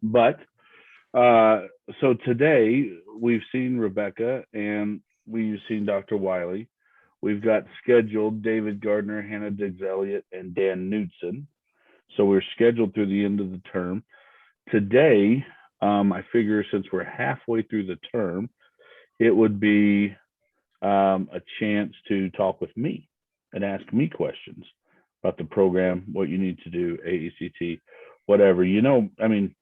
But uh, so today we've seen Rebecca and we've seen Dr. Wiley. We've got scheduled David Gardner, Hannah Diggs Elliott, and Dan Knudsen. So we're scheduled through the end of the term. Today, I figure since we're halfway through the term, it would be a chance to talk with me and ask me questions about the program, what you need to do, AECT, whatever. I mean,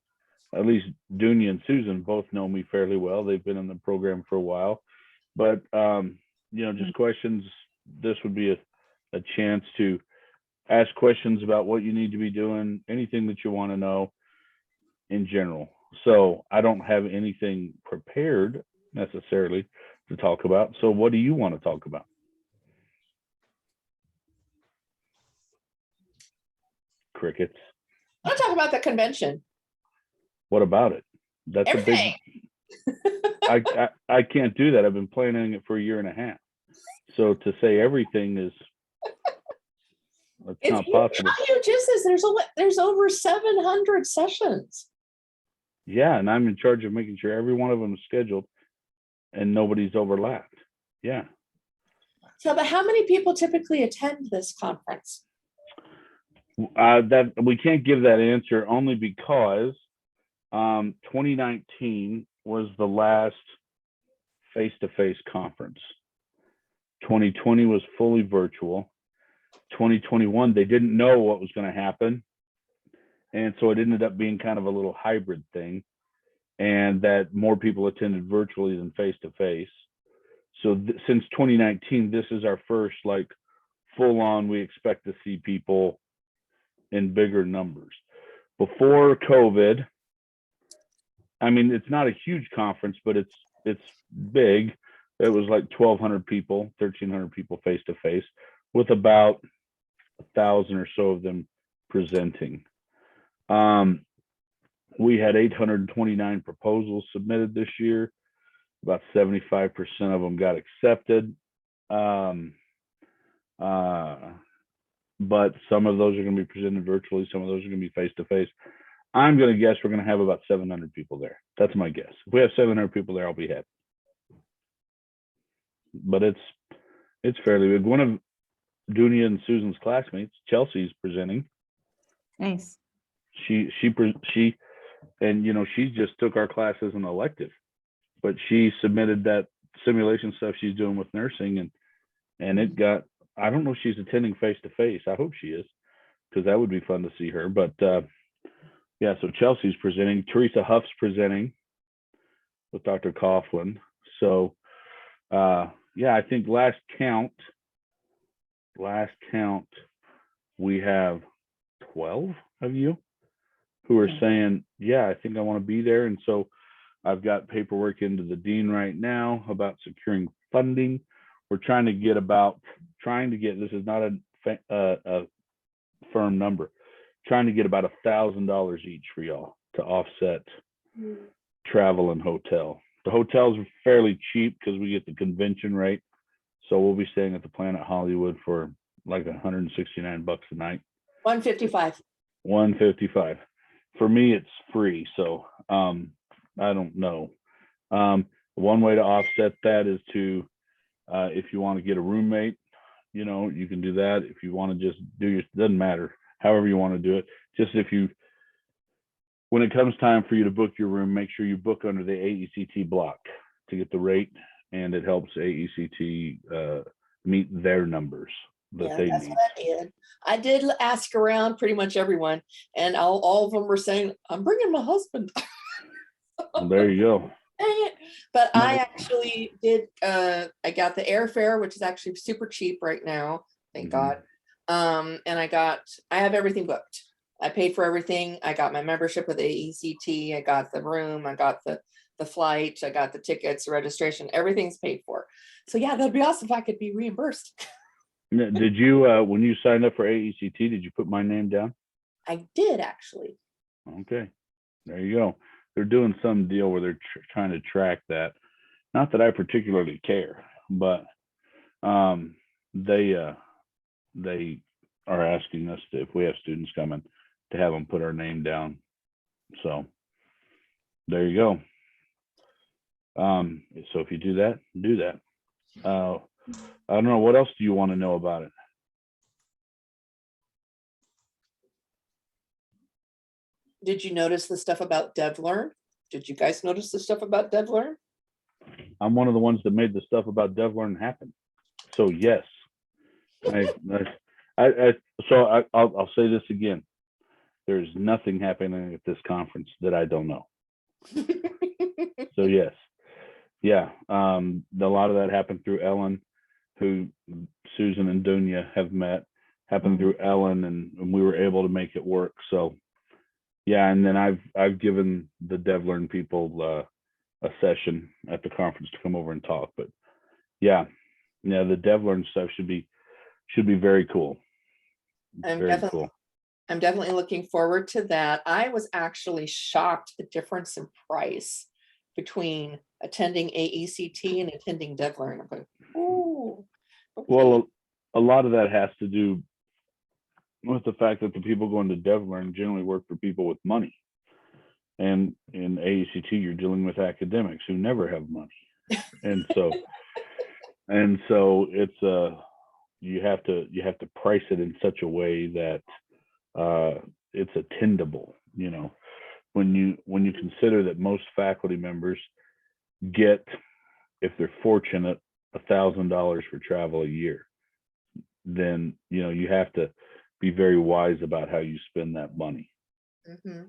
at least Dunya and Susan both know me fairly well. They've been in the program for a while, but just questions. This would be a chance to ask questions about what you need to be doing, anything that you want to know in general. So I don't have anything prepared necessarily to talk about. So what do you want to talk about? Crickets. I'll talk about the convention. What about it? That's everything. A big. I can't do that. I've been planning it for a year and a half. So to say everything is that's not possible. How huge is this? There's over 700 sessions. Yeah, and I'm in charge of making sure every one of them is scheduled and nobody's overlapped. Yeah. So, but how many people typically attend this conference? That we can't give that answer only because 2019 was the last face-to-face conference. 2020 was fully virtual. 2021, they didn't know what was going to happen. And so it ended up being kind of a little hybrid thing, and that more people attended virtually than face-to-face. So since 2019, this is our first like full on, we expect to see people in bigger numbers. Before COVID, I mean, it's not a huge conference, but it's big. It was like 1,200 people, 1,300 people face-to-face, with about 1,000 or so of them presenting. We had 829 proposals submitted this year. About 75% of them got accepted. But some of those are going to be presented virtually. Some of those are going to be face-to-face. I'm going to guess we're going to have about 700 people there. That's my guess. If we have 700 people there, I'll be happy. But it's fairly big. One of Dunya and Susan's classmates, Chelsea's presenting. Nice. She and she just took our class as an elective, but she submitted that simulation stuff she's doing with nursing, and it got, I don't know if she's attending face-to-face. I hope she is, because that would be fun to see her. But yeah, so Chelsea's presenting. Teresa Huff's presenting with Dr. Coughlin. So yeah, I think last count, we have 12 of you who are saying, yeah, I think I want to be there. And so I've got paperwork into the dean right now about securing funding. We're trying to get, this is not a firm number, trying to get about $1,000 each for y'all to offset travel and hotel. The hotels are fairly cheap because we get the convention rate. So we'll be staying at the Planet Hollywood for like $169 a night. 155. 155. For me, it's free. So I don't know. One way to offset that is to, if you want to get a roommate, you can do that. If you want to just doesn't matter, however you want to do it. Just when it comes time for you to book your room, make sure you book under the AECT block to get the rate, and it helps AECT meet their numbers that they need. What I did. I did ask around pretty much everyone, and all of them were saying, I'm bringing my husband. Well, there you go. But I actually did, I got the airfare, which is actually super cheap right now, thank God. And I have everything booked. I paid for everything. I got my membership with AECT. I got the room. I got the flight. I got the tickets, registration. Everything's paid for. So yeah, that'd be awesome if I could be reimbursed. Did you, when you signed up for AECT, did you put my name down? I did, actually. Okay, there you go. They're doing some deal where they're trying to track that. Not that I particularly care, but they are asking us if we have students coming to have them put our name down. So there you go. So if you do that, do that. I don't know, what else do you want to know about it? Did you notice the stuff about DevLearn? Did you guys notice the stuff about DevLearn? I'm one of the ones that made the stuff about DevLearn happen. So yes, I'll say this again. There's nothing happening at this conference that I don't know. So yes, yeah. A lot of that happened through Ellen, who Susan and Dunya have met. Happened through Ellen, and we were able to make it work. So yeah, and then I've given the DevLearn people a session at the conference to come over and talk. But yeah, the DevLearn stuff should be very cool. I'm definitely looking forward to that. I was actually shocked the difference in price between attending AECT and attending DevLearn. I'm going, ooh. Okay. Well, a lot of that has to do with the fact that the people going to DevLearn generally work for people with money. And in AECT, you're dealing with academics who never have money. And so it's you have to price it in such a way that it's attainable. When you consider that most faculty members get, if they're fortunate, $1,000 for travel a year, then you have to be very wise about how you spend that money. Mm-hmm.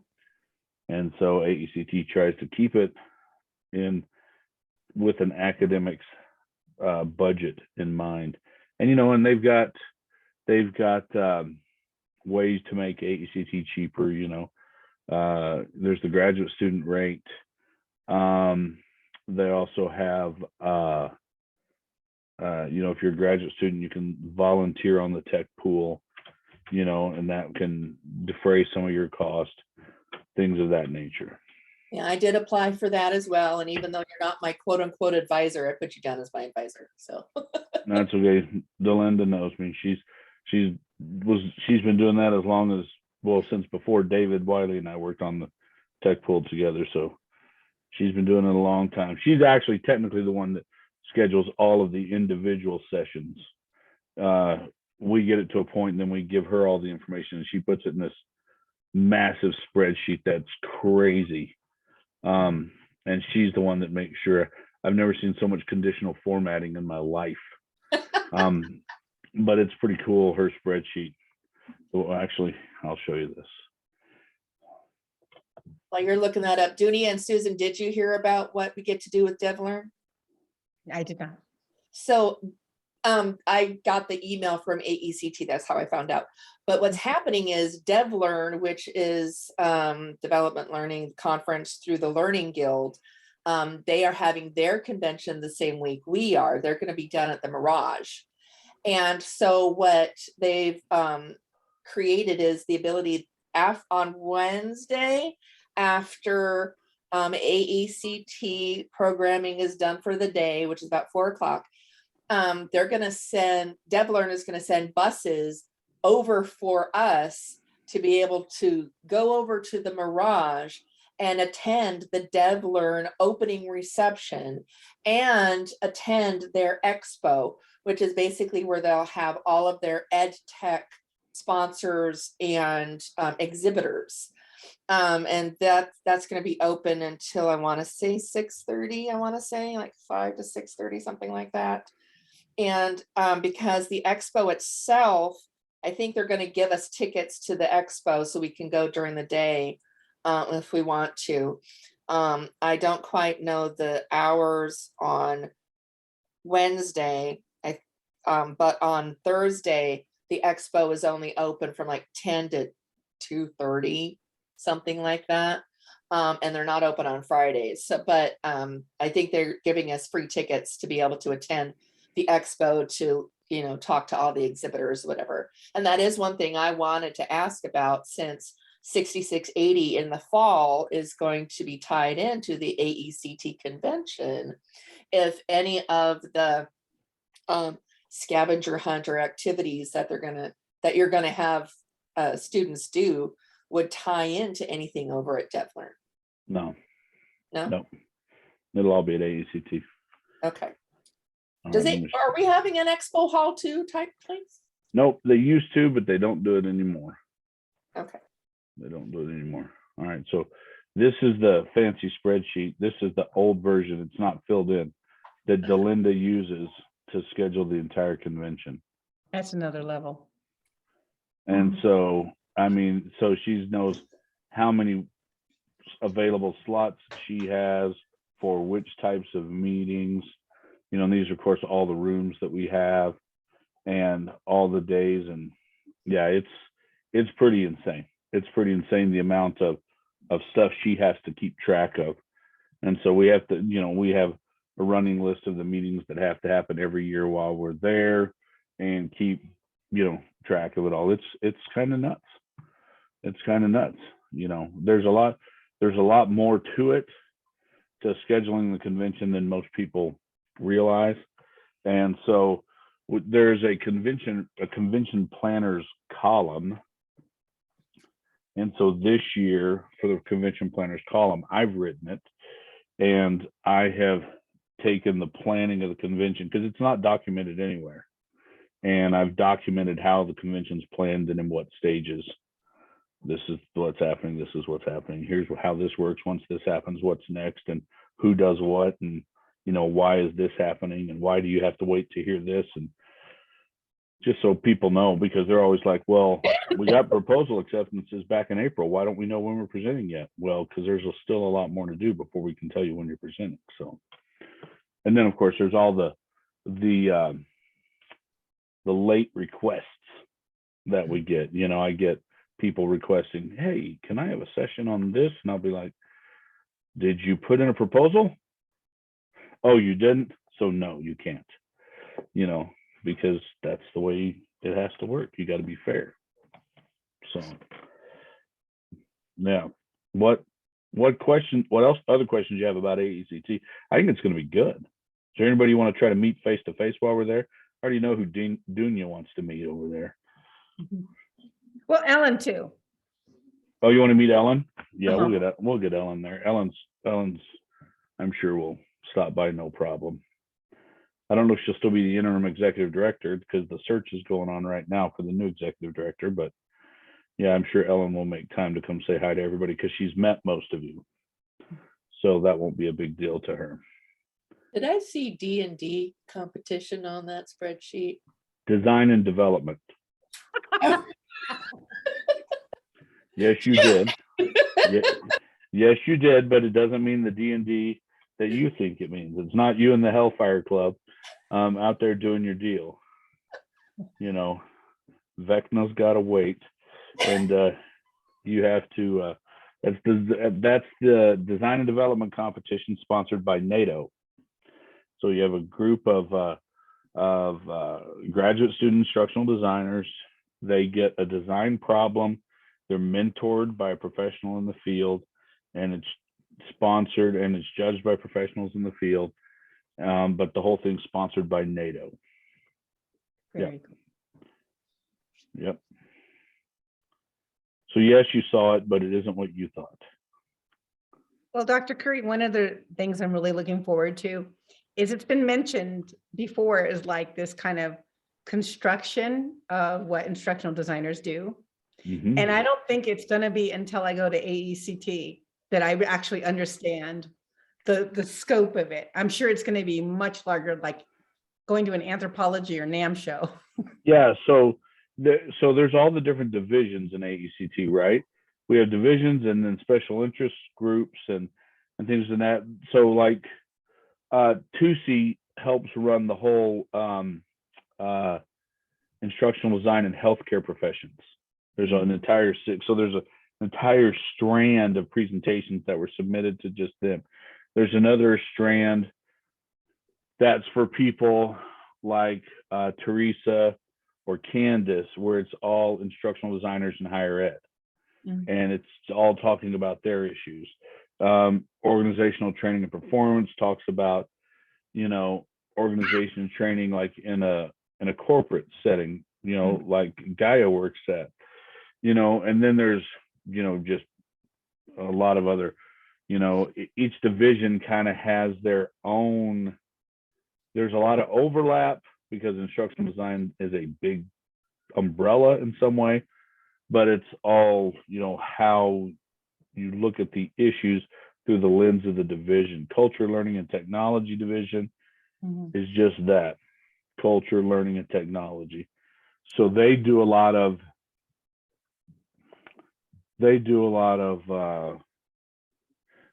And so AECT tries to keep it in with an academics budget in mind. And they've got ways to make AECT cheaper. There's the graduate student rate. They also have if you're a graduate student, you can volunteer on the tech pool, and that can defray some of your cost, things of that nature. Yeah, I did apply for that as well. And even though you're not my quote unquote advisor, I put you down as my advisor. So that's okay. Delinda knows me. She's been doing that as long as, since before David Wiley and I worked on the tech pool together. So she's been doing it a long time. She's actually technically the one that schedules all of the individual sessions. We get it to a point, and then we give her all the information, and she puts it in this massive spreadsheet that's crazy. And she's the one that makes sure. I've never seen so much conditional formatting in my life. But it's pretty cool, her spreadsheet. Well, actually, I'll show you this. While you're looking that up, Dunia and Susan, did you hear about what we get to do with DevLearn? I did not. So I got the email from AECT. That's how I found out. But what's happening is DevLearn, which is Development Learning Conference through the Learning Guild, they are having their convention the same week we are. They're going to be done at the Mirage. And so what they've created is the ability on Wednesday, after AECT programming is done for the day, which is about 4:00, they're going to DevLearn is going to send buses over for us to be able to go over to the Mirage and attend the DevLearn opening reception and attend their expo, which is basically where they'll have all of their ed tech sponsors and exhibitors. And that's going to be open until, I want to say 6:30. I want to say like 5 to 6:30, something like that. And because the expo itself, I think they're going to give us tickets to the expo so we can go during the day if we want to. I don't quite know the hours on Wednesday, but on Thursday, the expo is only open from like 10 to 2:30, something like that. And they're not open on Fridays. So, but I think they're giving us free tickets to be able to attend the expo to, talk to all the exhibitors, whatever. And that is one thing I wanted to ask about, since 6680 in the fall is going to be tied into the AECT convention. If any of the scavenger hunt or activities that you're gonna have students do would tie into anything over at DevLearn. No. No? Nope. It'll all be at AECT. Okay. All Does right, it, let me- are we having an expo hall too type place? Nope, they used to, but they don't do it anymore. Okay. They don't do it anymore. All right, so this is the fancy spreadsheet. This is the old version. It's not filled in that Delinda uses to schedule the entire convention. That's another level. And so, I mean, so she knows how many available slots she has for which types of meetings. You know, and these are, of course, all the rooms that we have and all the days. And yeah, it's pretty insane. It's pretty insane the amount of stuff she has to keep track of. And so we have to, you know, we have a running list of the meetings that have to happen every year while we're there and keep, you know, track of it all. It's kind of nuts. It's kind of nuts. You know, there's a lot more to it, to scheduling the convention, than most people realize. And so there's a convention planners column. And so this year, for the convention planners column, I've written it, and I have taken the planning of the convention, because it's not documented anywhere. And I've documented how the convention's planned and in what stages. This is what's happening. This is what's happening. Here's how this works. Once this happens, what's next, and who does what, and, you know, why is this happening, and why do you have to wait to hear this? And just so people know, because they're always like, well, we got proposal acceptances back in April. Why don't we know when we're presenting yet? Well, because there's still a lot more to do before we can tell you when you're presenting. So, and then of course there's all the late requests that we get. You know, I get people requesting, hey, can I have a session on this? And I'll be like, did you put in a proposal? Oh, you didn't? So no, you can't. You know, because that's the way it has to work. You got to be fair. So, yeah. What other questions you have about AECT? I think it's going to be good. Is there anybody you want to try to meet face to face while we're there? I already know who Dunya wants to meet over there. Well, Ellen too. Oh, you want to meet Ellen? Yeah, Uh-huh. we'll get Ellen there. Ellen's I'm sure will stop by, no problem. I don't know if she'll still be the interim executive director, because the search is going on right now for the new executive director. But yeah, I'm sure Ellen will make time to come say hi to everybody, because she's met most of you. So that won't be a big deal to her. Did I see D&D competition on that spreadsheet? Design and development. Yes, you did. Yes, you did, but it doesn't mean the D&D that you think it means. It's not you and the Hellfire Club out there doing your deal. You know, Vecna's got to wait, and you have to. That's the design and development competition sponsored by NATO. So you have a group of graduate student instructional designers. They get a design problem. They're mentored by a professional in the field, and it's sponsored and it's judged by professionals in the field. But the whole thing's sponsored by NATO. Very cool. Yep. So yes, you saw it, but it isn't what you thought. Well, Dr. Curry, one of the things I'm really looking forward to is, it's been mentioned before, is like this kind of construction of what instructional designers do. Mm-hmm. And I don't think it's going to be until I go to AECT that I actually understand the scope of it. I'm sure it's going to be much larger, like going to an anthropology or NAM show. Yeah. So there's all the different divisions in AECT, right? We have divisions and then special interest groups and things in that. So like TUSI helps run the whole instructional design and healthcare professions. There's an entire strand of presentations that were submitted to just them. There's another strand that's for people like Teresa or Candace, where it's all instructional designers in higher ed. Mm-hmm. And it's all talking about their issues. Organizational training and performance talks about, you know, organization training like in a corporate setting, you know, like Gaia works at, you know. And then there's, you know, just a lot of other Each division kind of has their own. There's a lot of overlap because instructional design is a big umbrella in some way, but it's all, how you look at the issues through the lens of the division. Culture, learning, and technology division is just that, culture, learning, and technology. So they do a lot of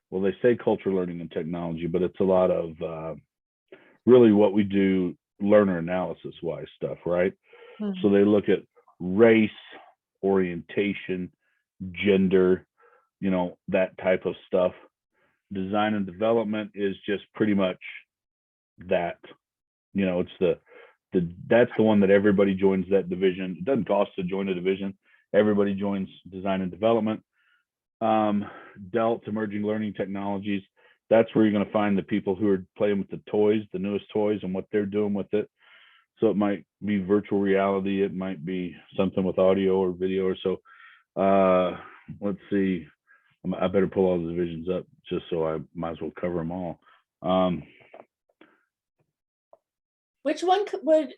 well, they say culture, learning, and technology, but it's a lot of really what we do learner analysis wise stuff, right? So they look at race, orientation, gender, that type of stuff. Design and development is just pretty much that. It's that's the one that everybody joins that division. It doesn't cost to join a division. Everybody joins design and development. EDLT, emerging learning technologies. That's where you're going to find the people who are playing with the toys, the newest toys, and what they're doing with it. So it might be virtual reality. It might be something with audio or video or so. Let's see. I better pull all the divisions up just so I might as well cover them all. Which one would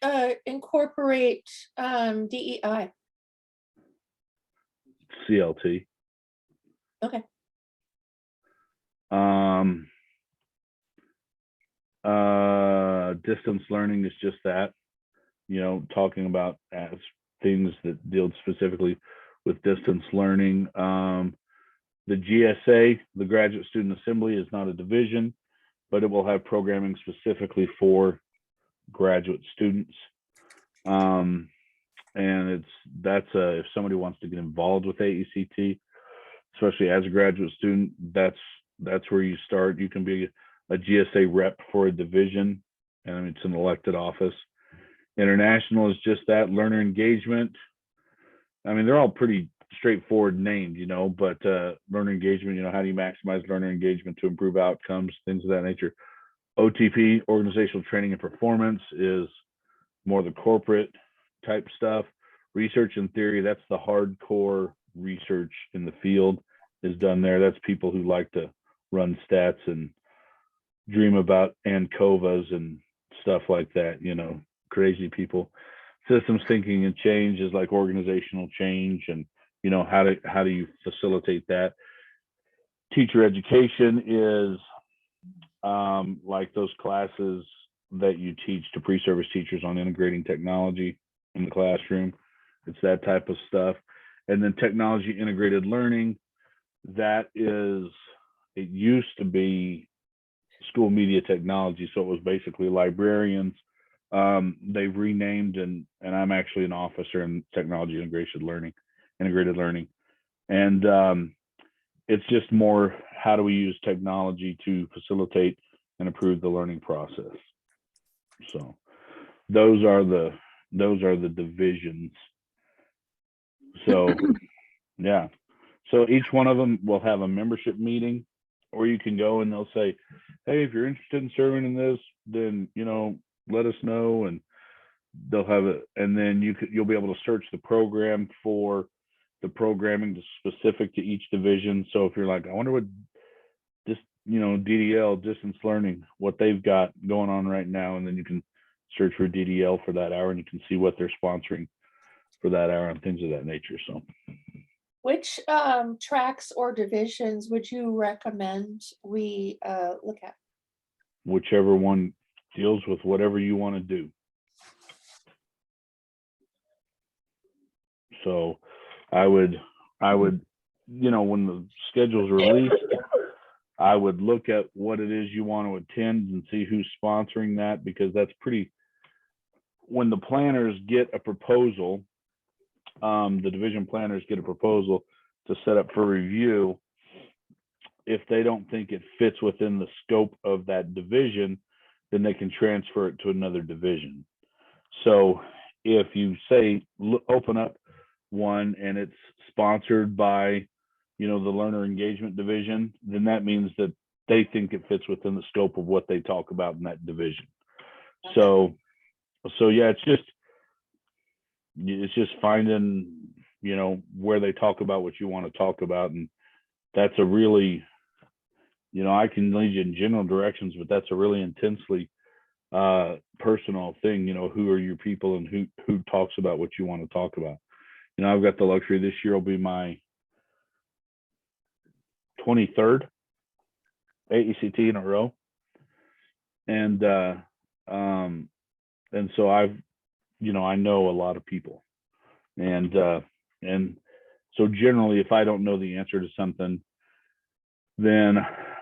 incorporate DEI? CLT. Okay. Distance learning is just that, talking about as things that deal specifically with distance learning. The GSA, the Graduate Student Assembly, is not a division, but it will have programming specifically for graduate students. And if somebody wants to get involved with AECT, especially as a graduate student, that's where you start. You can be a GSA rep for a division, and it's an elected office. International is just that, learner engagement. They're all pretty straightforward named, but learner engagement, how do you maximize learner engagement to improve outcomes, things of that nature. OTP, organizational training and performance, is more the corporate type stuff. Research and theory, that's the hardcore research in the field is done there. That's people who like to run stats and dream about ANCOVAs and stuff like that, crazy people. Systems thinking and change is like organizational change, and how do you facilitate that. Teacher education is like those classes that you teach to pre-service teachers on integrating technology in the classroom. It's that type of stuff. And then technology integrated learning, it used to be school media technology. So it was basically librarians. They've renamed, and I'm actually an officer in technology integrated learning. And it's just more, how do we use technology to facilitate and improve the learning process? So those are the divisions. So yeah. So each one of them will have a membership meeting, or you can go and they'll say, hey, if you're interested in serving in this, then let us know, and they'll have it. And then you'll be able to search the program for the programming specific to each division. So if you're like, I wonder what this, DDL, distance learning, what they've got going on right now, and then you can search for DDL for that hour, and you can see what they're sponsoring for that hour and things of that nature. So Which tracks or divisions would you recommend we look at? whichever one deals with whatever you want to do. So I would, when the schedule's released, I would look at what it is you want to attend and see who's sponsoring that, because that's when the planners get a proposal, the division planners get a proposal to set up for review. If they don't think it fits within the scope of that division, then they can transfer it to another division. So if you say, open up one and it's sponsored by, the learner engagement division, then that means that they think it fits within the scope of what they talk about in that division. Okay. So yeah, it's just finding, where they talk about what you want to talk about. And that's a really, you know, I can lead you in general directions, but that's a really intensely personal thing. You know, who are your people and who talks about what you want to talk about. You know, I've got the luxury. This year will be my 23rd AECT in a row, and so I've, you know, I know a lot of people, and so generally, if I don't know the answer to something, then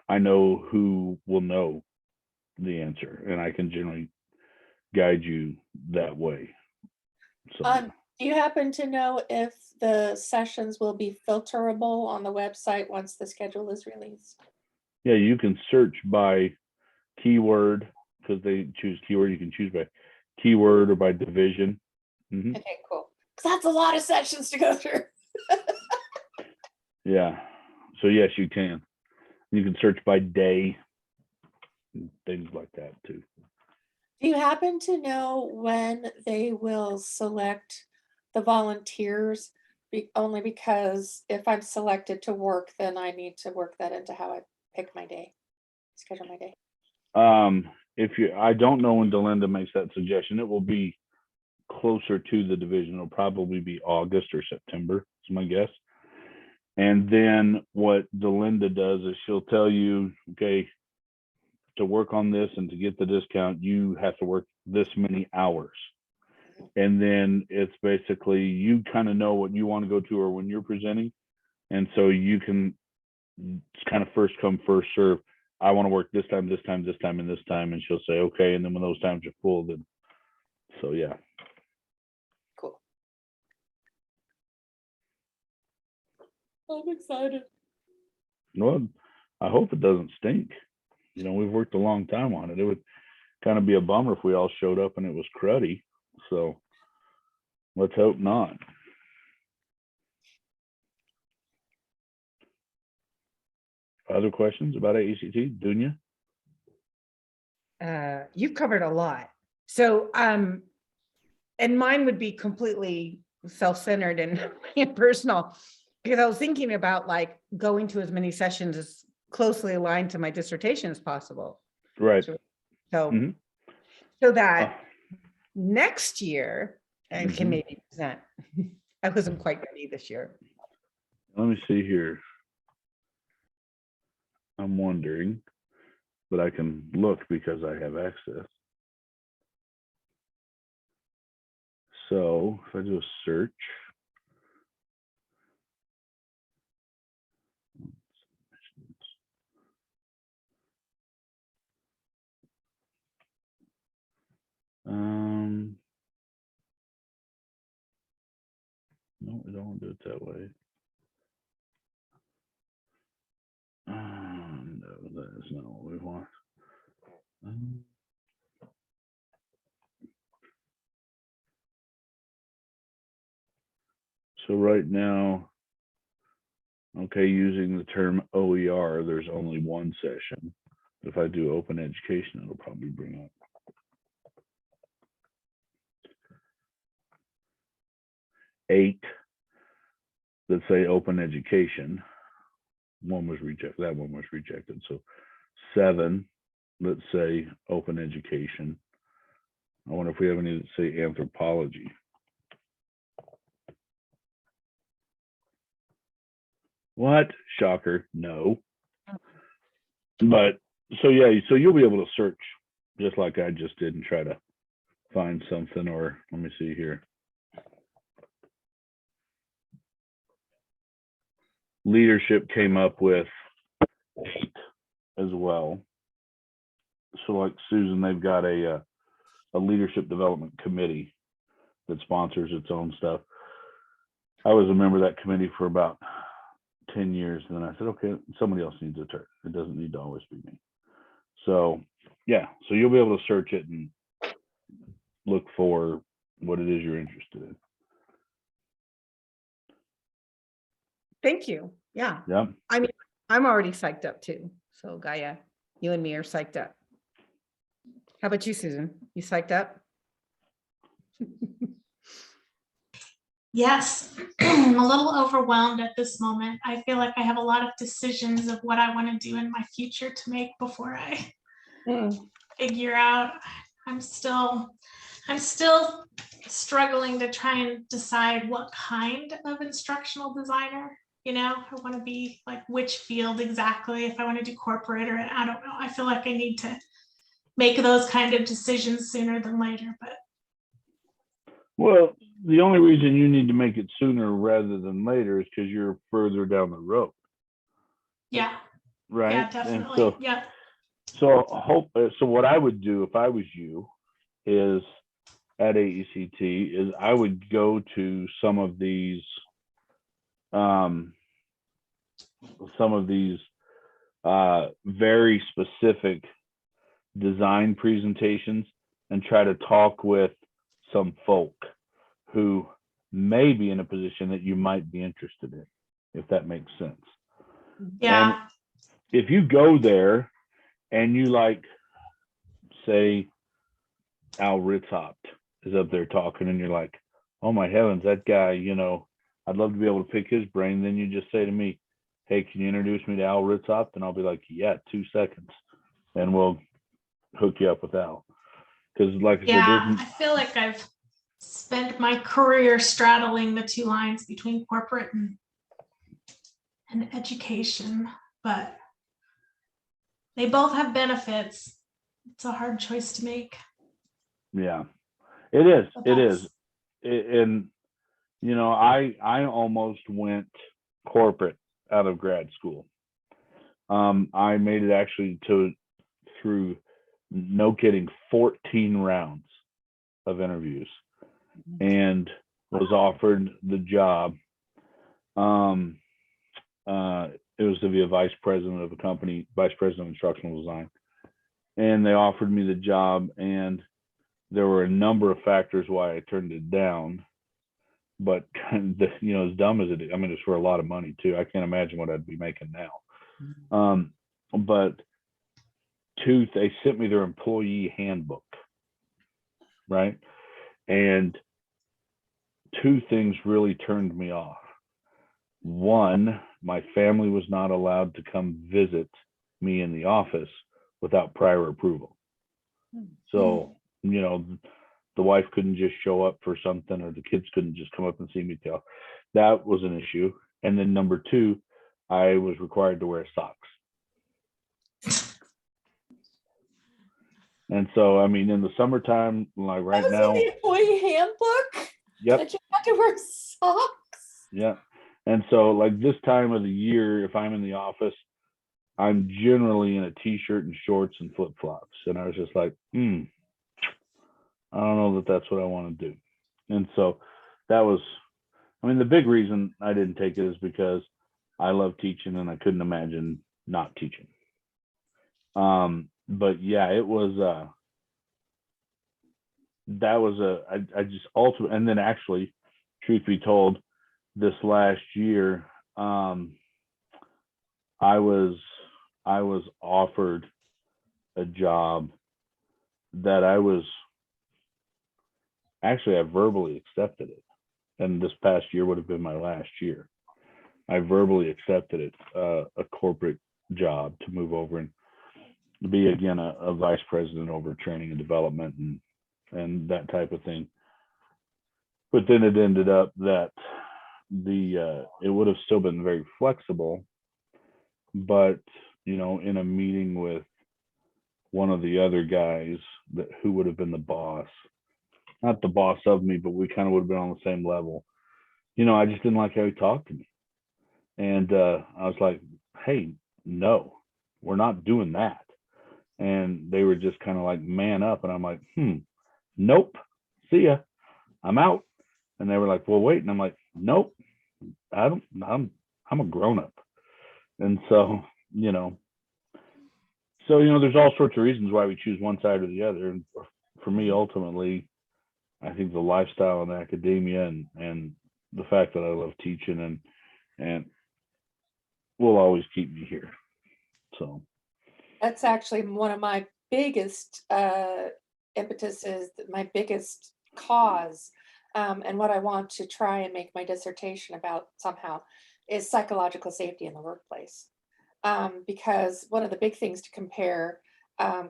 I know who will know the answer, and I can generally guide you that way. So Do you happen to know if the sessions will be filterable on the website once the schedule is released? yeah, you can search by keyword, because they choose keyword. You can choose by keyword or by division. Mhm. Okay, cool. 'Cause that's a lot of sessions to go through. Yeah. So yes, you can. You can search by day, and things like that too. Do you happen to know when they will select the volunteers? Only because if I'm selected to work, then I need to work that into how I pick my day, schedule my day. If you, I don't know when Delinda makes that suggestion. It will be closer to the division. It'll probably be August or September, is my guess. And then what Delinda does is she'll tell you, okay, to work on this and to get the discount, you have to work this many hours. And then it's basically you kind of know what you want to go to or when you're presenting. And so you can, it's kind of first come, first serve. I want to work this time, this time, this time, and this time. And she'll say, okay. And then when those times are full, then, so yeah. Cool. I'm excited. Well, I hope it doesn't stink. You know, we've worked a long time on it. It would kind of be a bummer if we all showed up and it was cruddy. So let's hope not. Other questions about AECT, Dunya? You've covered a lot. So, and mine would be completely self-centered and impersonal, because I was thinking about like going to as many sessions as closely aligned to my dissertation as possible. Right. So, Mhm. so that next year I can Mhm. maybe present. I wasn't quite ready this year. Let me see here. I'm wondering, but I can look because I have access. So if I do a search, no, we don't do it that way. No, that is not what we want. So right now, okay, using the term OER, there's only one session. If I do open education, it'll probably bring up. Eight that say open education. One was rejected. That one was rejected. So 7, let's say open education. I wonder if we have any that say anthropology. What? Shocker. No. But so yeah, so you'll be able to search just like I just did and try to find something, or let me see here. Leadership came up with 8 as well. So like Susan, they've got a leadership development committee that sponsors its own stuff. I was a member of that committee for about 10 years. And then I said, okay, somebody else needs a turn. It doesn't need to always be me. So yeah, so you'll be able to search it and look for what it is you're interested in. Thank you. Yeah. Yeah. I mean, I'm already psyched up too. So Gaia, you and me are psyched up. How about you, Susan? You psyched up? Yes, I'm a little overwhelmed at this moment. I feel like I have a lot of decisions of what I want to do in my future to make before I figure out. I'm still struggling to try and decide what kind of instructional designer, I want to be, like, which field exactly, if I want to do corporate, or I don't know. I feel like I need to make those kind of decisions sooner than later, but Well, the only reason you need to make it sooner rather than later is because you're further down the road, yeah, right? yeah, And definitely. Yeah. so what I would do if I was you is at AECT is I would go to some of these very specific design presentations and try to talk with some folk who may be in a position that you might be interested in, if that makes sense. Yeah. And if you go there and you, like, say Al Ritzopt is up there talking and you're like, oh my heavens, that guy, I'd love to be able to pick his brain. Then you just say to me, hey, can you introduce me to Al Ritzopt? And I'll be like, yeah, 2 seconds. And we'll hook you up with Al. Because, like I said, I feel like I've spent my career straddling the two lines between corporate and education, but they both have benefits. It's a hard choice to make. yeah, it is. But It is. And, I almost went corporate out of grad school. I made it actually through, no kidding, 14 rounds of interviews and was offered the job. It was to be a vice president of a company, vice president of instructional design. And they offered me the job, and there were a number of factors why I turned it down. But as dumb as it is, I mean, it's for a lot of money too. I can't imagine what I'd be making now. But they sent me their employee handbook, right? And 2 things really turned me off. One, my family was not allowed to come visit me in the office without prior approval. So, the wife couldn't just show up for something, or the kids couldn't just come up and see me. That was an issue. And then number 2, I was required to wear socks. And so, I mean, in the summertime, like right now, the employee handbook. yep, That you have to wear socks. yeah. And so, like, this time of the year, if I'm in the office, I'm generally in a t-shirt and shorts and flip-flops. And I was just like, I don't know that that's what I want to do. And so that was, the big reason I didn't take it is because I love teaching and I couldn't imagine not teaching. But yeah, it was, I just ultimately, and then actually, truth be told, this last year, I was offered a job that I verbally accepted it. And this past year would have been my last year. I verbally accepted it, a corporate job to move over and be again a vice president over training and development and that type of thing. But then it ended up that it would have still been very flexible, but in a meeting with one of the other guys who would have been the boss, not the boss of me, but we kind of would have been on the same level. I just didn't like how he talked to me. And I was like, hey, no, we're not doing that. And they were just kind of like, man up. And I'm like, nope, see ya, I'm out. And they were like, well, wait. And I'm like, nope, I'm a grown up. And so, there's all sorts of reasons why we choose one side or the other. And for me, ultimately, I think the lifestyle in academia and the fact that I love teaching and will always keep me here. So That's actually one of my biggest impetuses, my biggest cause And what I want to try and make my dissertation about somehow is psychological safety in the workplace. Because one of the big things to compare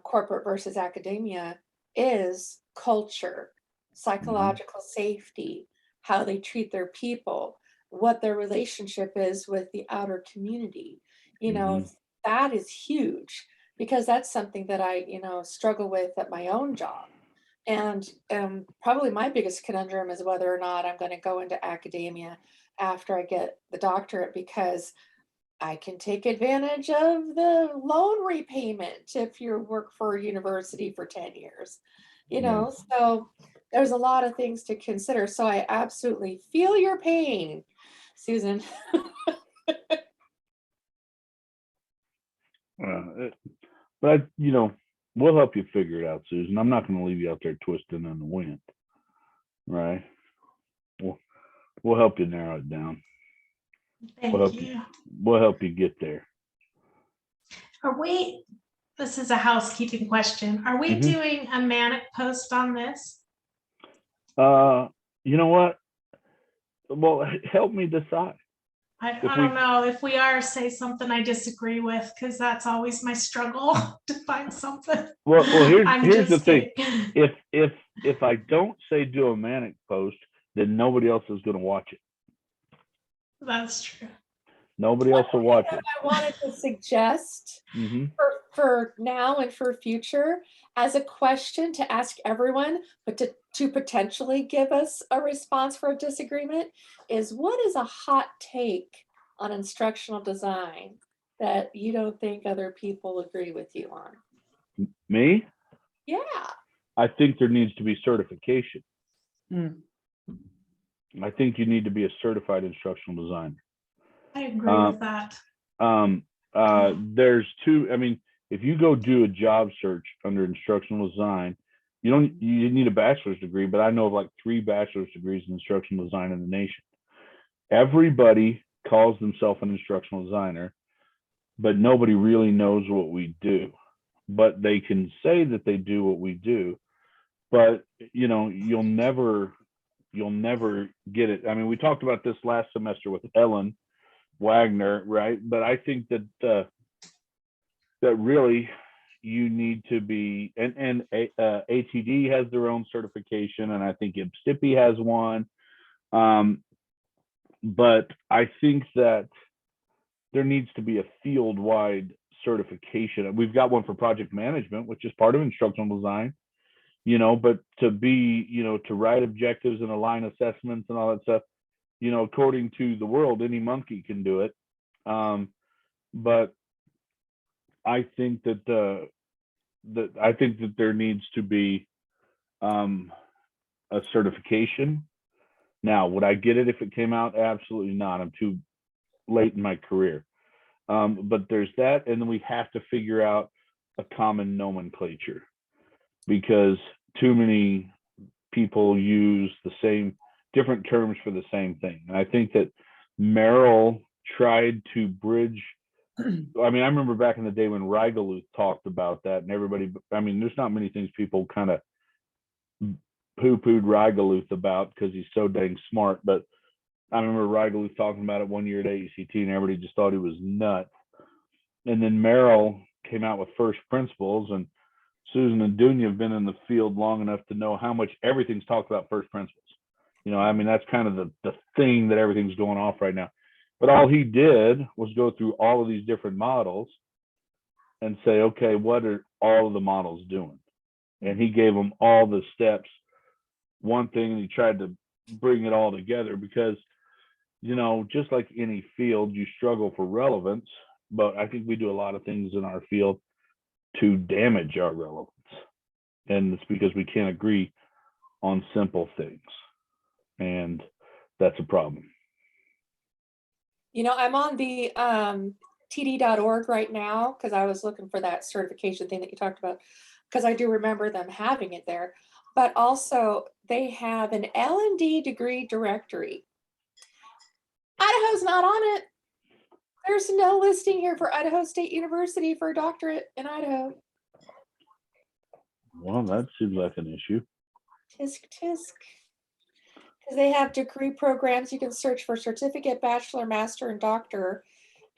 corporate versus academia is culture, psychological safety, how they treat their people, what their relationship is with the outer community. You know, that is huge because that's something that I, struggle with at my own job. And probably my biggest conundrum is whether or not I'm going to go into academia after I get the doctorate, because I can take advantage of the loan repayment if you work for a university for 10 years, so there's a lot of things to consider. So I absolutely feel your pain, Susan. But we'll help you figure it out, Susan. I'm not going to leave you out there twisting in the wind, right? We'll help you narrow it down. Thank you. We'll help you get there. This is a housekeeping question. Are we doing a manic post on this? You know what? Well, help me decide. I don't know. If we are, say something I disagree with, because that's always my struggle to find something. Well, here's the thing. Kidding. If I don't say do a manic post, then nobody else is going to watch it. That's true. Nobody else will watch it. I wanted to suggest for now and for future as a question to ask everyone, but to potentially give us a response for a disagreement is, what is a hot take on instructional design that you don't think other people agree with you on? Me? Yeah. I think there needs to be certification. I think you need to be a certified instructional designer. I agree with that. There's two. I mean, if you go do a job search under instructional design, you need a bachelor's degree, but I know of like 3 bachelor's degrees in instructional design in the nation. Everybody calls themselves an instructional designer, but nobody really knows what we do. But they can say that they do what we do, but you'll never get it. I mean, we talked about this last semester with Ellen Wagner, right? But I think that that really you need to be, and ATD has their own certification, and I think IPSTPI has one. But I think that there needs to be a field-wide certification. We've got one for project management, which is part of instructional design, but to be, to write objectives and align assessments and all that stuff, according to the world, any monkey can do it. But I think that there needs to be a certification. Now, would I get it if it came out? Absolutely not. I'm too late in my career. But there's that, and then we have to figure out a common nomenclature, because too many people use the same different terms for the same thing. And I think that Merrill tried to bridge. I mean, I remember back in the day when Reigeluth talked about that, and everybody, I mean, there's not many things people kind of poo-pooed Reigeluth about because he's so dang smart. But I remember Reigeluth talking about it one year at AECT, and everybody just thought he was nuts. And then Merrill came out with first principles, and Susan and Dunya have been in the field long enough to know how much everything's talked about first principles. I mean, that's kind of the thing that everything's going off right now. But all he did was go through all of these different models and say, okay, what are all of the models doing? And he gave them all the steps, one thing, and he tried to bring it all together because, just like any field, you struggle for relevance, but I think we do a lot of things in our field to damage our relevance. And it's because we can't agree on simple things. And that's a problem. I'm on the td.org right now because I was looking for that certification thing that you talked about, because I do remember them having it there. But also they have an L&D degree directory. Idaho's not on it. There's no listing here for Idaho State University for a doctorate in Idaho. Well, that seems like an issue. Tisk, tisk. Because they have degree programs. You can search for certificate, bachelor, master, and doctor.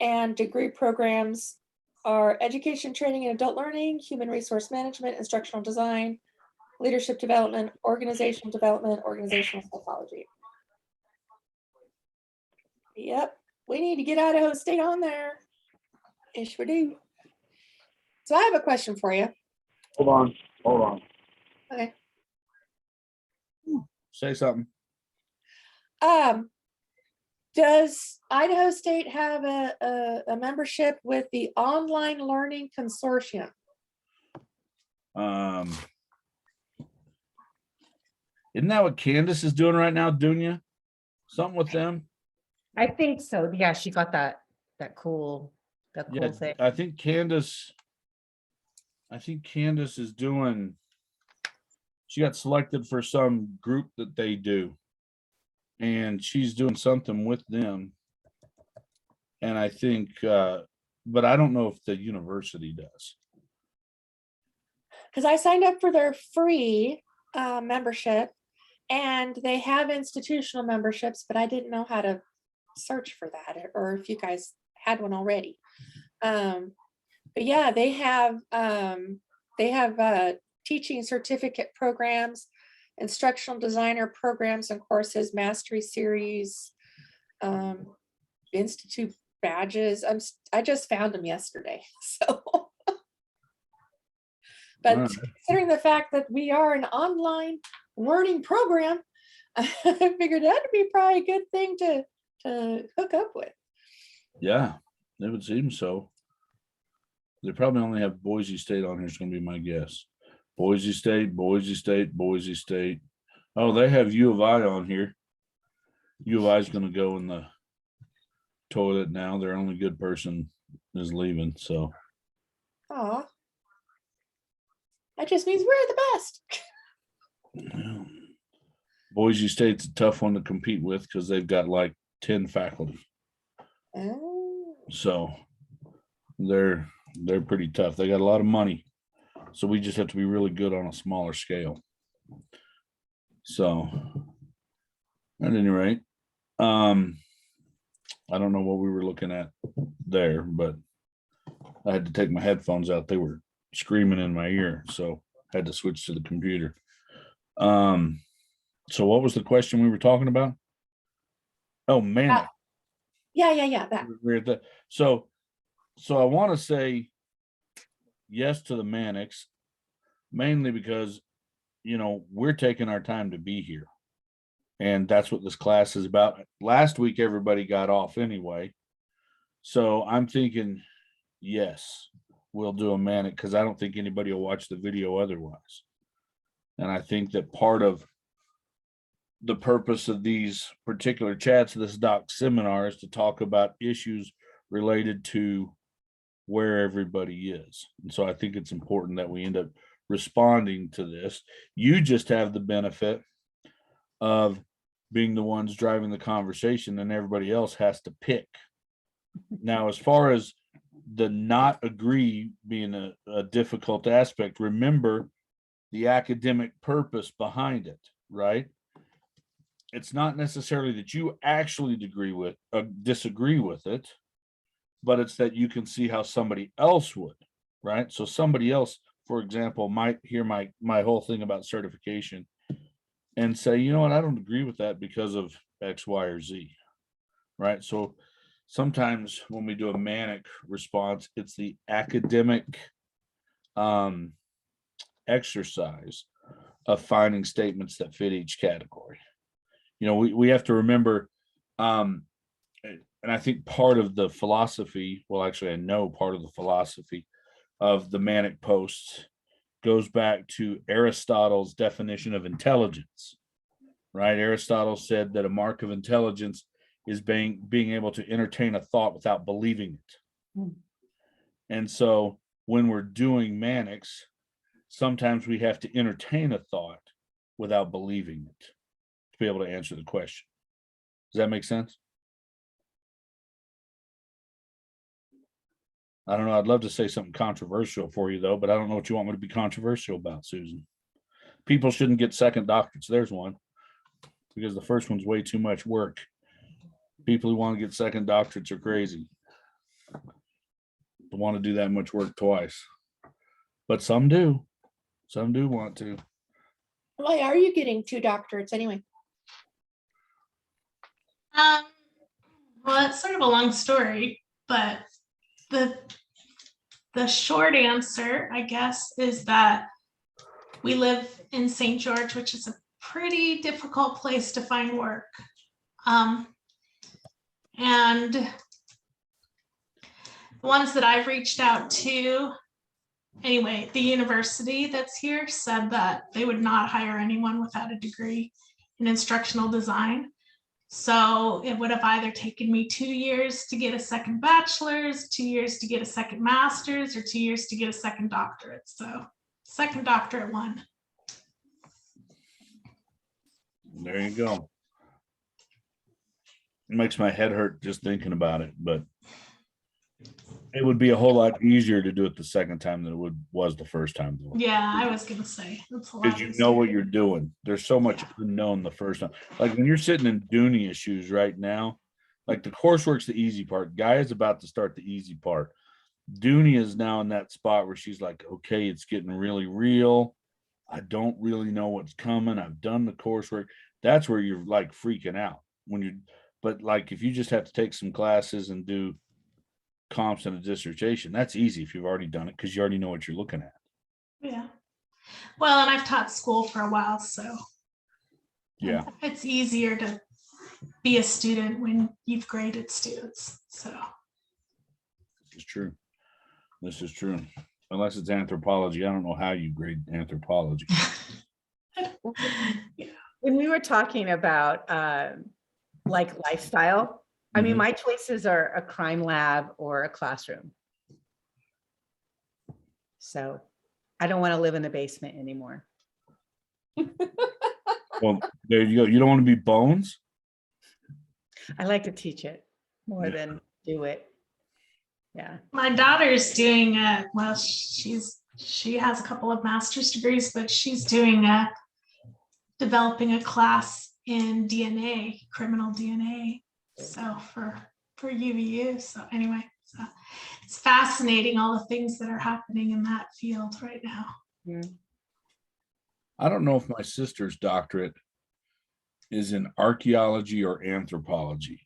And degree programs are education, training, and adult learning, human resource management, instructional design, leadership development, organizational psychology. Yep, we need to get Idaho State on there. Ish we do. So I have a question for you. Hold on. Okay. Say something. Does Idaho State have a membership with the Online Learning Consortium? Isn't that what Candace is doing right now, Dunya? Something with them? I think so. Yeah, she got that cool Yeah, thing. I think Candace is doing, she got selected for some group that they do. And she's doing something with them. And I think, but I don't know if the university does. Because I signed up for their free membership, and they have institutional memberships, but I didn't know how to search for that, or if you guys had one already. But yeah, they have teaching certificate programs, instructional designer programs and courses, mastery series, institute badges. I just found them yesterday. So, but considering the fact that we are an online learning program, I figured that'd be probably a good thing to hook up with. Yeah, it would seem so. They probably only have Boise State on here, is going to be my guess. Boise State. Oh, they have U of I on here. U of I is going to go in the toilet now. Their only good person is leaving. So, Aw. That just means we're the best. yeah. Boise State's a tough one to compete with because they've got like 10 faculty. Oh. So they're pretty tough. They got a lot of money. So we just have to be really good on a smaller scale. So at any rate, I don't know what we were looking at there, but I had to take my headphones out. They were screaming in my ear, so I had to switch to the computer. So what was the question we were talking about? Oh, man. Yeah, that. We're at the, so I want to say yes to the Mannix, mainly because, you know, we're taking our time to be here. And that's what this class is about. Last week, everybody got off anyway. So I'm thinking, yes, we'll do a Mannix because I don't think anybody will watch the video otherwise. And I think that part of the purpose of these particular chats, this doc seminar, is to talk about issues related to where everybody is. And so I think it's important that we end up responding to this. You just have the benefit of being the ones driving the conversation, and everybody else has to pick. Now, as far as the not agree being a difficult aspect, remember the academic purpose behind it, right? It's not necessarily that you actually disagree with it, but it's that you can see how somebody else would, right? So somebody else, for example, might hear my whole thing about certification and say, you know what, I don't agree with that because of X, Y, or Z, right? So sometimes when we do a manic response, it's the academic exercise of finding statements that fit each category. You know, we have to remember, and I think part of the philosophy, well, actually, I know part of the philosophy of the manic posts goes back to Aristotle's definition of intelligence, right? Aristotle said that a mark of intelligence is being able to entertain a thought without believing it. And so when we're doing manics, sometimes we have to entertain a thought without believing it to be able to answer the question. Does that make sense? I don't know. I'd love to say something controversial for you, though, but I don't know what you want me to be controversial about, Susan. People shouldn't get second doctorates. There's one. because the first one's way too much work. People who want to get second doctorates are crazy. Don't want to do that much work twice. But some do. Some do want to. Why are you getting 2 doctorates anyway? Well, it's sort of a long story, but the short answer, I guess, is that we live in St. George, which is a pretty difficult place to find work. And the ones that I've reached out to, anyway, the university that's here said that they would not hire anyone without a degree in instructional design. So it would have either taken me 2 years to get a second bachelor's, 2 years to get a second master's, or 2 years to get a second doctorate. So second doctorate one. There you go. It makes my head hurt just thinking about it, but it would be a whole lot easier to do it the second time than it was the first time. Yeah, I was gonna say that's a lot Because you know what you're doing. There's so much unknown the first time. Like when you're sitting in Dunia's shoes right now, like the coursework's the easy part. Guy is about to start the easy part. Dunia is now in that spot where she's like, okay, it's getting really real. I don't really know what's coming. I've done the coursework. That's where you're like freaking out when you're, but like if you just have to take some classes and do comps and a dissertation, that's easy if you've already done it because you already know what you're looking at. Yeah. Well, and I've taught school for a while, so Yeah, it's easier to be a student when you've graded students. So it's true. This is true. Unless it's anthropology. I don't know how you grade anthropology. When we were talking about like lifestyle, I mean, Mhm. my choices are a crime lab or a classroom. So I don't want to live in a basement anymore. Well, there you go. You don't want to be Bones? I like to teach it more Yeah. than do it. Yeah. my daughter's doing well, she has a couple of master's degrees, but she's doing developing a class in DNA, criminal DNA. So for UVU. So anyway, so it's fascinating all the things that are happening in that field right now. I don't know if my sister's doctorate is in archaeology or anthropology.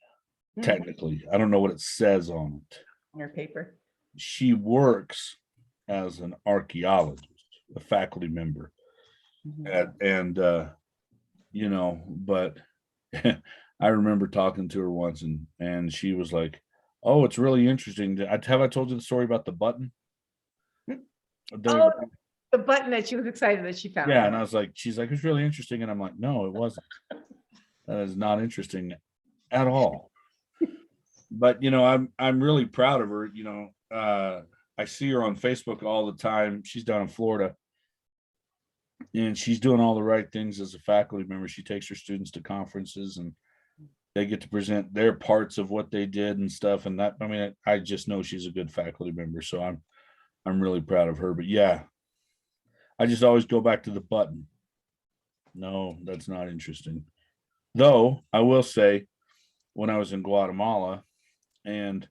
Technically, I don't know what it says on it. On your paper. She works as an archaeologist, a faculty member, and you know, but I remember talking to her once, and she was like, "Oh, it's really interesting. Have I told you the story about the button?" Oh, the button that she was excited that she found. Yeah, and I was like, she's like, it's really interesting, and I'm like, no, it wasn't. That is not interesting at all. But you know, I'm really proud of her. You know, I see her on Facebook all the time. She's down in Florida, and she's doing all the right things as a faculty member. She takes her students to conferences, and they get to present their parts of what they did and stuff. And that, I mean, I just know she's a good faculty member, so I'm really proud of her. But yeah, I just always go back to the button. No, that's not interesting. Though I will say, when I was in Guatemala and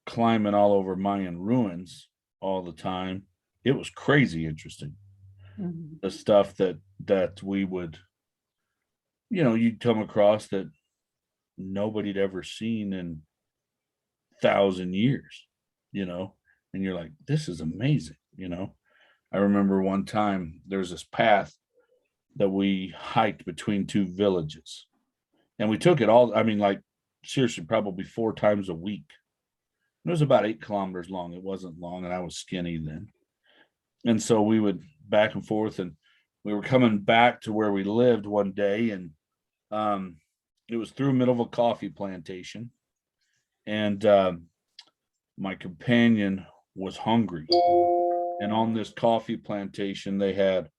climbing all over Mayan ruins all the time, it was crazy interesting. The stuff that we would, you know, you'd come across that nobody'd ever seen in 1,000 years, you know, and you're like, this is amazing, you know. I remember one time there's this path that we hiked between 2 villages, and we took it all, I mean, like seriously, probably 4 times a week. It was about 8 kilometers long. It wasn't long, and I was skinny then. And so we would back and forth, and we were coming back to where we lived one day, and it was through the middle of a coffee plantation, and my companion was hungry. And on this coffee plantation, they had,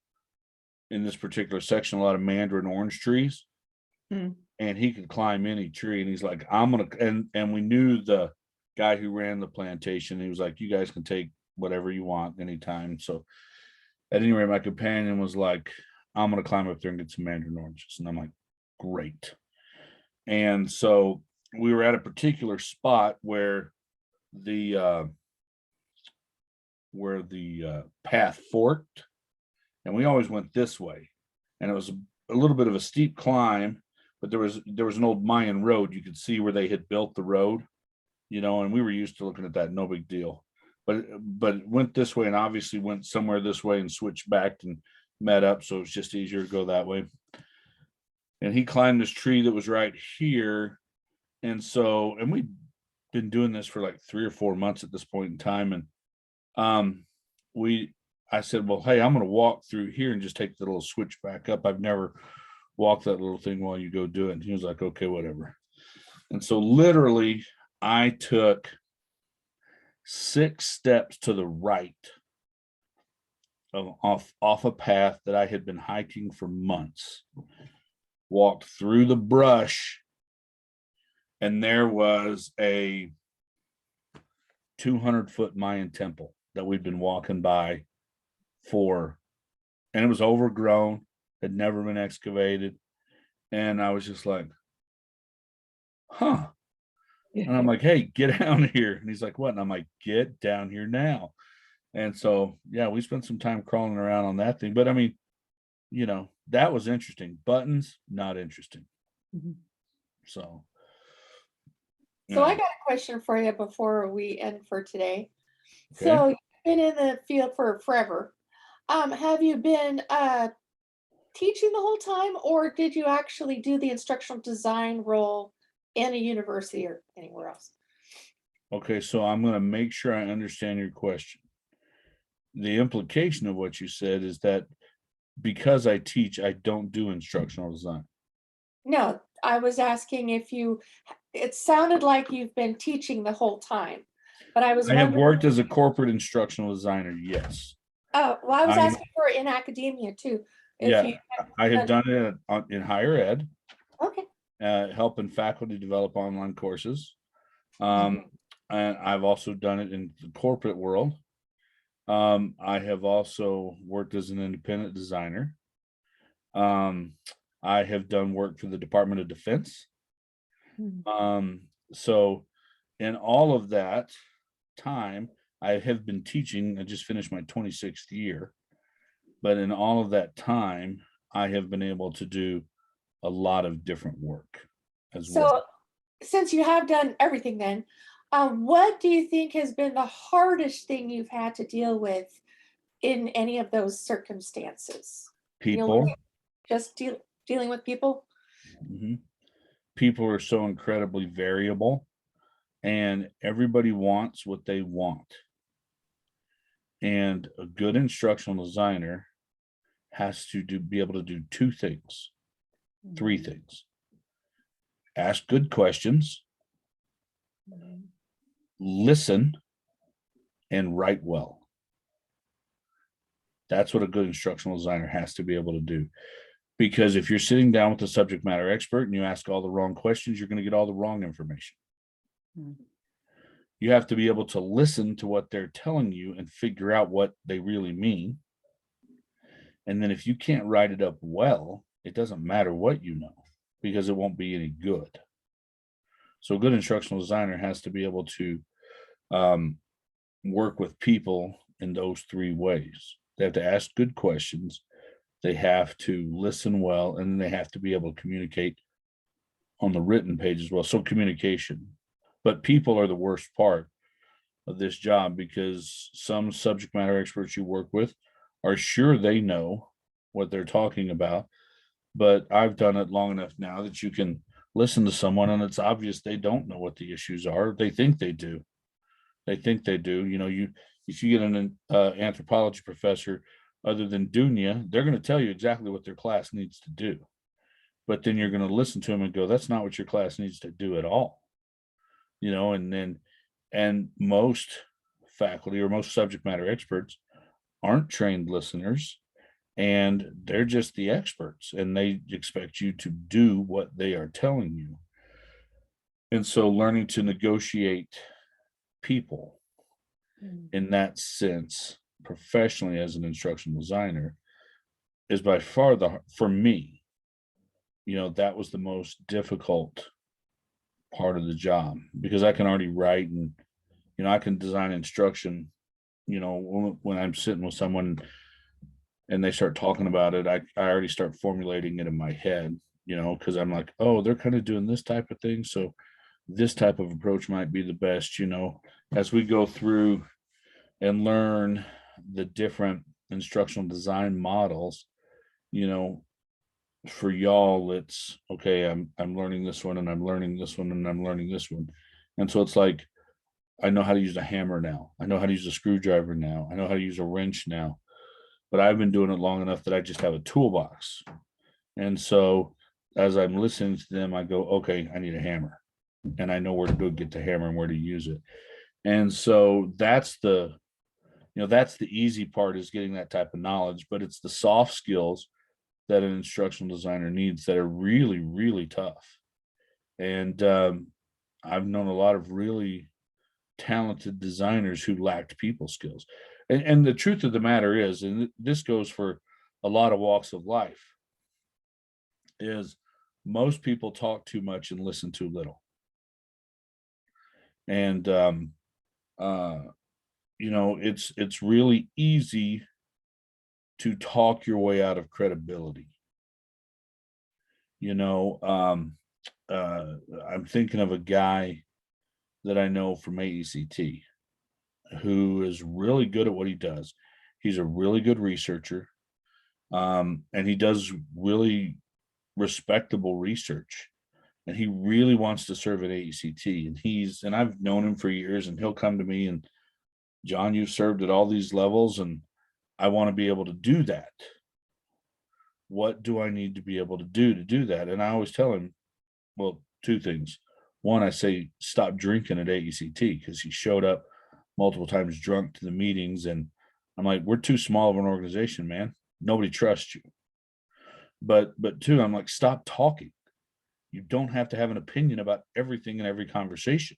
in this particular section, a lot of mandarin orange trees. And he could climb any tree. And he's like, I'm gonna, and we knew the guy who ran the plantation. He was like, you guys can take whatever you want anytime. So at any rate, my companion was like, I'm gonna climb up there and get some mandarin oranges. And I'm like, great. And so we were at a particular spot where the path forked, and we always went this way, and it was a little bit of a steep climb, but there was an old Mayan road. You could see where they had built the road, and we were used to looking at that, no big deal. But it went this way, and obviously went somewhere this way and switched back and met up, so it was just easier to go that way. And he climbed this tree that was right here, and we'd been doing this for like 3 or 4 months at this point in time, and I said, well, hey, I'm going to walk through here and just take the little switch back up. I've never walked that little thing while you go do it. And he was like, okay, whatever. And so literally I took 6 steps to the right off a path that I had been hiking for months, walked through the brush, and there was a 200-foot Mayan temple that we'd been walking by and it was overgrown, had never been excavated. And I was just like, huh. And I'm like, hey, get down here. And he's like, what? And I'm like, get down here now. And so, yeah, we spent some time crawling around on that thing. But I mean, that was interesting. Buttons, not interesting. Mhm. So I got a question for you before we end for today. Okay. So you've been in the field for forever. Have you been teaching the whole time, or did you actually do the instructional design role in a university or anywhere else? Okay, so I'm going to make sure I understand your question. The implication of what you said is that because I teach, I don't do instructional design. No, I was asking it sounded like you've been teaching the whole time, but I was I have wondering. worked as a corporate instructional designer, yes. Oh, well, I was I'm- asking for in academia too. Yeah, I have done it in higher ed, Okay. helping faculty develop online courses. And I've also done it in the corporate world. I have also worked as an independent designer. I have done work for the Department of Defense. So in all of that time, I have been teaching. I just finished my 26th year. But in all of that time, I have been able to do a lot of different work as well. So since you have done everything then, what do you think has been the hardest thing you've had to deal with in any of those circumstances? People. Just dealing with people? Mhm. People are so incredibly variable, and everybody wants what they want. And a good instructional designer has to be able to do 2 things, 3 things. Ask good questions, listen, and write well. That's what a good instructional designer has to be able to do. Because if you're sitting down with a subject matter expert and you ask all the wrong questions, you're going to get all the wrong information. You have to be able to listen to what they're telling you and figure out what they really mean. And then if you can't write it up well, it doesn't matter what you know, because it won't be any good. So a good instructional designer has to be able to work with people in those 3 ways. They have to ask good questions, they have to listen well, and then they have to be able to communicate on the written page as well. So communication. But people are the worst part of this job, because some subject matter experts you work with are sure they know what they're talking about, but I've done it long enough now that you can listen to someone and it's obvious they don't know what the issues are. They think they do. If you get an anthropology professor other than Dunya, they're going to tell you exactly what their class needs to do. But then you're going to listen to them and go, that's not what your class needs to do at all. And most faculty or most subject matter experts aren't trained listeners, and they're just the experts, and they expect you to do what they are telling you. And so learning to negotiate people in that sense, professionally as an instructional designer, is by far for me, that was the most difficult part of the job, because I can already write and, I can design instruction, when I'm sitting with someone and they start talking about it, I already start formulating it in my head, because I'm like, oh, they're kind of doing this type of thing. So this type of approach might be the best, as we go through and learn the different instructional design models, for y'all, it's okay, I'm learning this one and I'm learning this one and I'm learning this one. And so it's like, I know how to use a hammer now. I know how to use a screwdriver now. I know how to use a wrench now. But I've been doing it long enough that I just have a toolbox. And so as I'm listening to them, I go, okay, I need a hammer. And I know where to go get the hammer and where to use it. And so that's the easy part, is getting that type of knowledge, but it's the soft skills that an instructional designer needs that are really, really tough. And I've known a lot of really talented designers who lacked people skills. And the truth of the matter is, and this goes for a lot of walks of life, is most people talk too much and listen too little. And it's really easy to talk your way out of credibility. I'm thinking of a guy that I know from AECT who is really good at what he does. He's a really good researcher, and he does really respectable research. And he really wants to serve at AECT. And I've known him for years, and he'll come to me and, John, you've served at all these levels, and I want to be able to do that. What do I need to be able to do that? And I always tell him, well, two things. One, I say, stop drinking at AECT, because he showed up multiple times drunk to the meetings. And I'm like, we're too small of an organization, man. Nobody trusts you. But two, I'm like, stop talking. You don't have to have an opinion about everything in every conversation.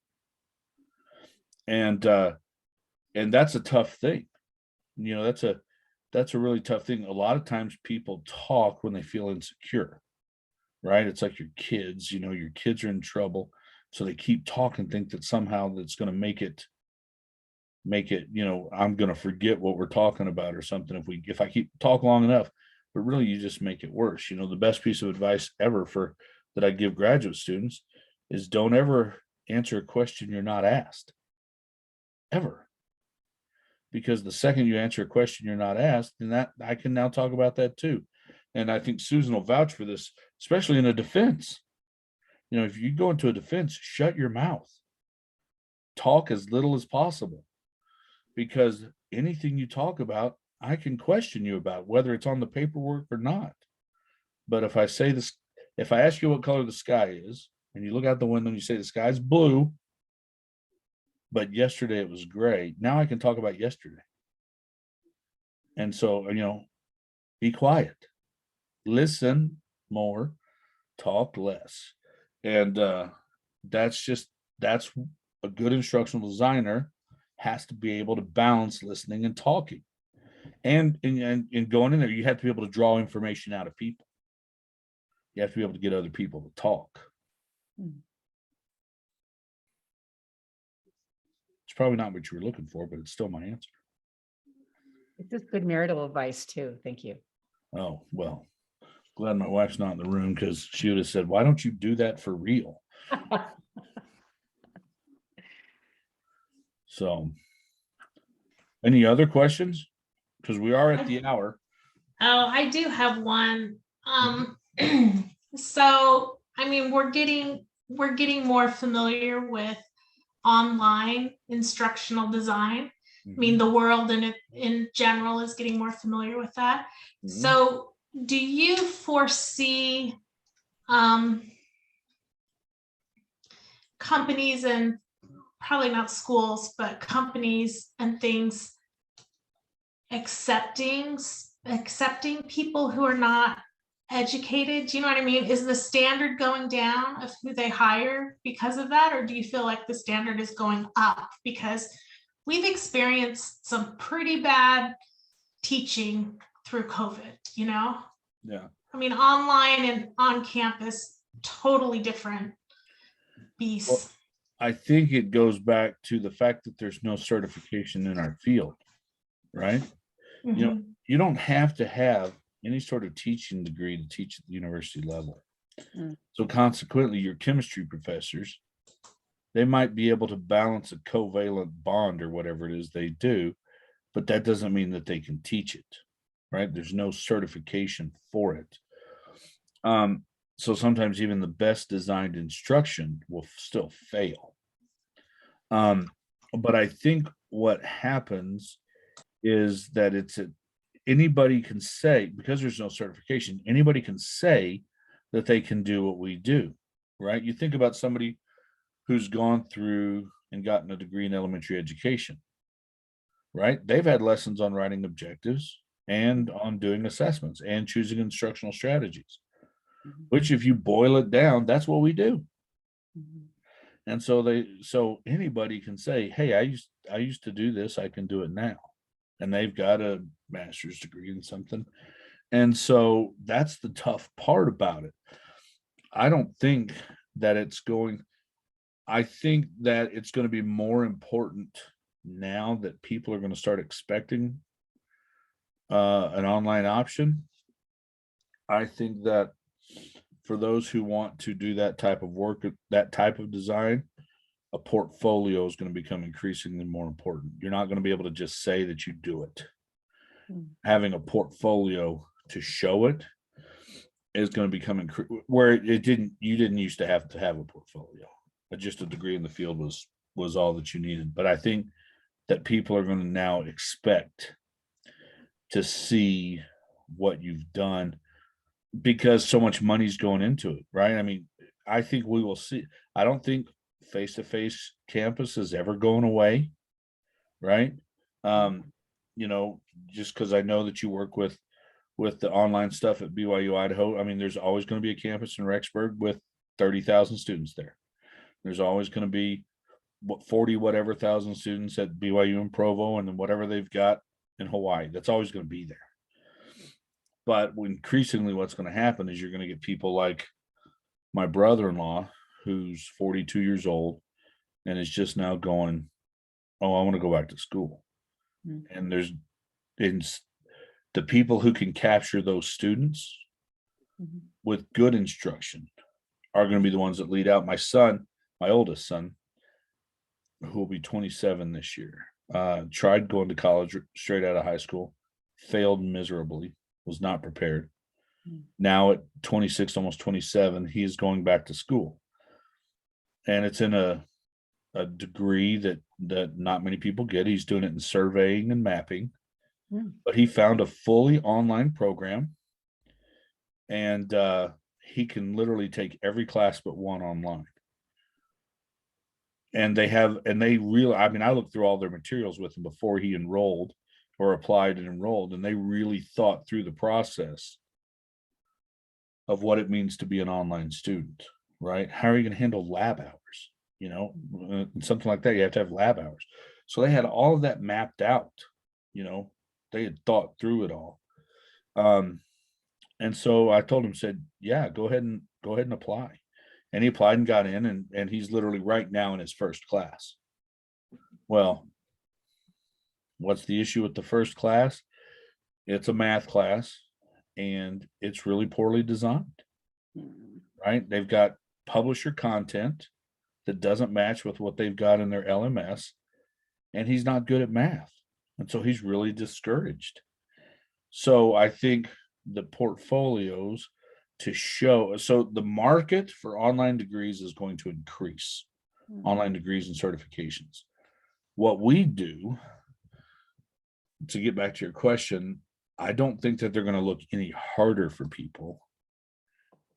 And that's a tough thing. That's a really tough thing. A lot of times people talk when they feel insecure, right? It's like your kids, your kids are in trouble. So they keep talking, think that somehow that's going to make it, I'm going to forget what we're talking about or something. If I keep talk long enough, but really you just make it worse. The best piece of advice ever that I give graduate students is, don't ever answer a question you're not asked, ever. Because the second you answer a question you're not asked, then that I can now talk about that too. And I think Susan will vouch for this, especially in a defense. If you go into a defense, shut your mouth. Talk as little as possible, because anything you talk about, I can question you about, whether it's on the paperwork or not. But if I say this, if I ask you what color the sky is, and you look out the window and you say the sky's blue, but yesterday it was gray, now I can talk about yesterday. And so, be quiet, listen more, talk less. And that's a good instructional designer has to be able to balance listening and talking. And going in there, you have to be able to draw information out of people. You have to be able to get other people to talk. It's probably not what you were looking for, but it's still my answer. It's just good marital advice too. Thank you. Oh, well, glad my wife's not in the room, because she would have said, why don't you do that for real? So, any other questions? Because we are at the hour. Oh, I do have one. So, I mean, we're getting more familiar with online instructional design. I mean, the world in general is getting more familiar with that. So do you foresee companies, and probably not schools, but companies and things accepting people who are not educated? Do you know what I mean? Is the standard going down of who they hire because of that? Or do you feel like the standard is going up? Because we've experienced some pretty bad teaching through COVID, Yeah. I mean, online and on campus, totally different beasts. Well, I think it goes back to the fact that there's no certification in our field, right? You know, Mhm. you don't have to have any sort of teaching degree to teach at the university level. Mm. So consequently, your chemistry professors, they might be able to balance a covalent bond or whatever it is they do, but that doesn't mean that they can teach it, right? There's no certification for it. So sometimes even the best designed instruction will still fail. But I think what happens is that anybody can say, because there's no certification, anybody can say that they can do what we do, right? You think about somebody who's gone through and gotten a degree in elementary education, right? They've had lessons on writing objectives and on doing assessments and choosing instructional strategies, which if you boil it down, that's what we do. And so anybody can say, hey, I used to do this, I can do it now. And they've got a master's degree in something. And so that's the tough part about it. I think that it's going to be more important now that people are going to start expecting an online option. I think that for those who want to do that type of work, that type of design, a portfolio is going to become increasingly more important. You're not going to be able to just say that you do it. Having a portfolio to show it is going to become where you didn't used to have a portfolio, but just a degree in the field was all that you needed. But I think that people are going to now expect to see what you've done because so much money's going into it, right? I mean, I think we will see. I don't think face-to-face campus is ever going away, right? You know, just because I know that you work with the online stuff at BYU Idaho. I mean, there's always going to be a campus in Rexburg with 30,000 students there. There's always going to be 40 whatever thousand students at BYU and Provo, and then whatever they've got in Hawaii. That's always going to be there. But increasingly, what's going to happen is you're going to get people like my brother-in-law, who's 42 years old, and is just now going, "Oh, I want to go back to school." And there's the people who can capture those students with good instruction are going to be the ones that lead out. My son, my oldest son, who will be 27 this year, tried going to college straight out of high school, failed miserably, was not prepared. Now at 26, almost 27, he is going back to school. And it's in a degree that not many people get. He's doing it in surveying and mapping. But he found a fully online program, and he can literally take every class but one online. And I mean, I looked through all their materials with him before he enrolled or applied and enrolled, and they really thought through the process of what it means to be an online student, right? How are you going to handle lab hours? You know, something like that. You have to have lab hours. So they had all of that mapped out, you know, they had thought through it all. And so I told him, said, yeah, go ahead and apply. And he applied and got in, and he's literally right now in his first class. Well, what's the issue with the first class? It's a math class, and it's really poorly designed, right? They've got publisher content that doesn't match with what they've got in their LMS, and he's not good at math. And so he's really discouraged. So I think the portfolios to show, so the market for online degrees is going to increase, online degrees and certifications. What we do, to get back to your question, I don't think that they're going to look any harder for people.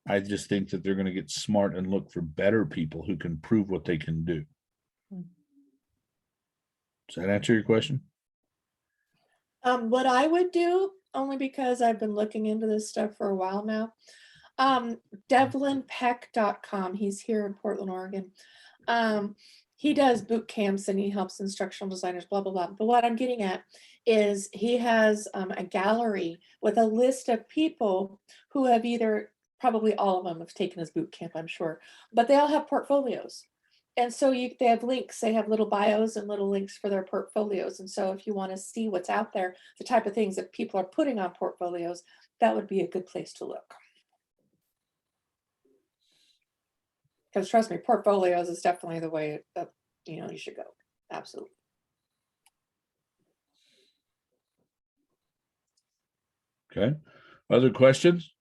I just think that they're going to get smart and look for better people who can prove what they can do. Does that answer your question? What I would do, only because I've been looking into this stuff for a while now, devlinpeck.com, he's here in Portland, Oregon. He does boot camps and he helps instructional designers, blah, blah, blah. But what I'm getting at is he has a gallery with a list of people who have either, probably all of them have taken his boot camp, I'm sure, but they all have portfolios. And so they have links, they have little bios and little links for their portfolios. And so if you want to see what's out there, the type of things that people are putting on portfolios, that would be a good place to look. Because trust me, portfolios is definitely the way that, you know, you should go. Absolutely. Okay. Other questions?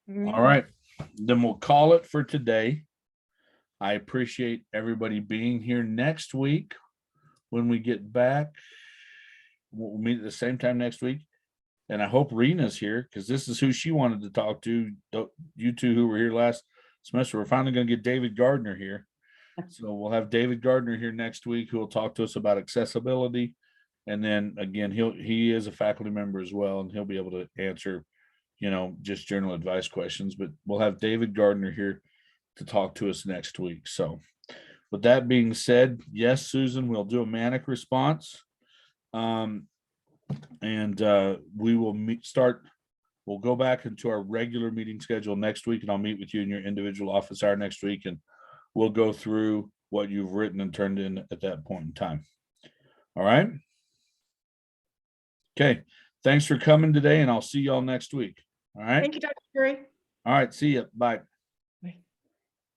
All right. Then we'll call it for today. I appreciate everybody being here. Next week, when we get back, we'll meet at the same time next week. And I hope Rena's here because this is who she wanted to talk to. You two who were here last semester, we're finally going to get David Gardner here. So we'll have David Gardner here next week who will talk to us about accessibility. And then again, he is a faculty member as well, and he'll be able to answer, you know, just general advice questions. But we'll have David Gardner here to talk to us next week. So with that being said, yes, Susan, we'll do a manic response. And we will we'll go back into our regular meeting schedule next week, and I'll meet with you in your individual office hour next week, and we'll go through what you've written and turned in at that point in time. All right. Okay. Thanks for coming today, and I'll see y'all next week. All right. Thank you, Dr. Curry. All right. See you. Bye.